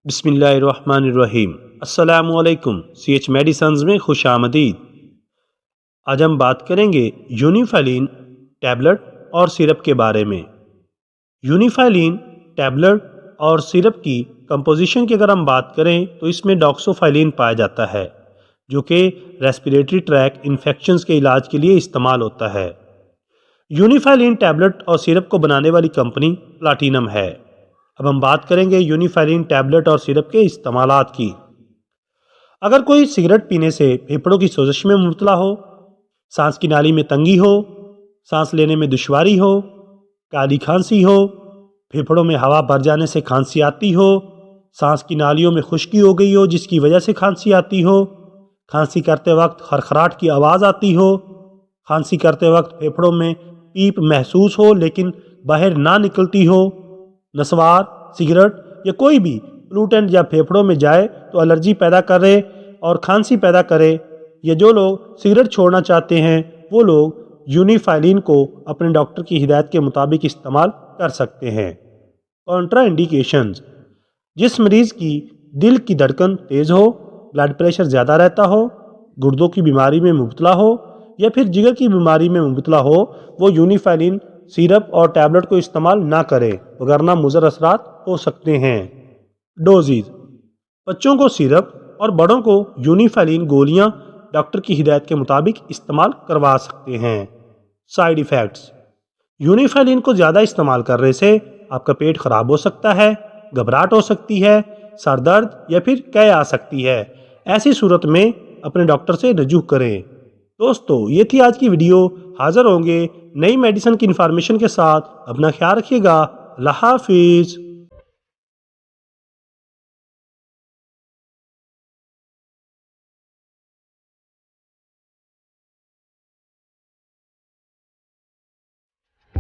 बिस्मिल्लाहिर्रहमानिर्रहीम। अस्सलामुअलैकुम। CH medicines में खुश आमदीद। आज हम बात करेंगे यूनिफाइलिन टैबलेट और सिरप के बारे में। यूनिफाइलिन टैबलेट और सिरप की कंपोजिशन की अगर हम बात करें तो इसमें डॉक्सोफाइलिन पाया जाता है, जो कि रेस्पिरेटरी ट्रैक इन्फेक्शंस के इलाज के लिए इस्तेमाल होता है। यूनिफाइलिन टैबलेट और सिरप को बनाने वाली कंपनी प्लाटिनम है। अब हम बात करेंगे यूनिफाइलिन टैबलेट और सिरप के इस्तेमालात की। अगर कोई सिगरेट पीने से फेफड़ों की सोजश में मुब्तला हो, सांस की नाली में तंगी हो, सांस लेने में दुश्वारी हो, काली खांसी हो, फेफड़ों में हवा भर जाने से खांसी आती हो, सांस की नालियों में खुश्की हो गई हो जिसकी वजह से खांसी आती हो, खांसी करते वक्त खरखराट की आवाज़ आती हो, खांसी करते वक्त फेफड़ों में पीप महसूस हो लेकिन बाहर ना निकलती हो, नस्वार, सिगरेट या कोई भी पोल्यूटेंट या फेफड़ों में जाए तो एलर्जी पैदा करे और खांसी पैदा करे, या जो लोग सिगरेट छोड़ना चाहते हैं वो लोग यूनिफाइलिन को अपने डॉक्टर की हिदायत के मुताबिक इस्तेमाल कर सकते हैं। कॉन्ट्रा इंडिकेशंस: जिस मरीज़ की दिल की धड़कन तेज़ हो, ब्लड प्रेशर ज़्यादा रहता हो, गुर्दों की बीमारी में मुब्तला हो या फिर जिगर की बीमारी में मुब्तला हो, वो यूनिफाइलिन सिरप और टैबलेट को इस्तेमाल ना करें, वगरना मुज़र असरात हो सकते हैं। डोजेज: बच्चों को सिरप और बड़ों को यूनिफाइलिन गोलियां डॉक्टर की हिदायत के मुताबिक इस्तेमाल करवा सकते हैं। साइड इफ़ेक्ट्स: यूनिफाइलिन को ज़्यादा इस्तेमाल करने से आपका पेट खराब हो सकता है, घबराहट हो सकती है, सर दर्द या फिर कै आ सकती है। ऐसी सूरत में अपने डॉक्टर से रजू करें। दोस्तों, ये थी आज की वीडियो। हाज़िर होंगे नई मेडिसिन की इन्फॉर्मेशन के साथ। अपना ख्याल रखिएगा। अल्लाह हाफिज़।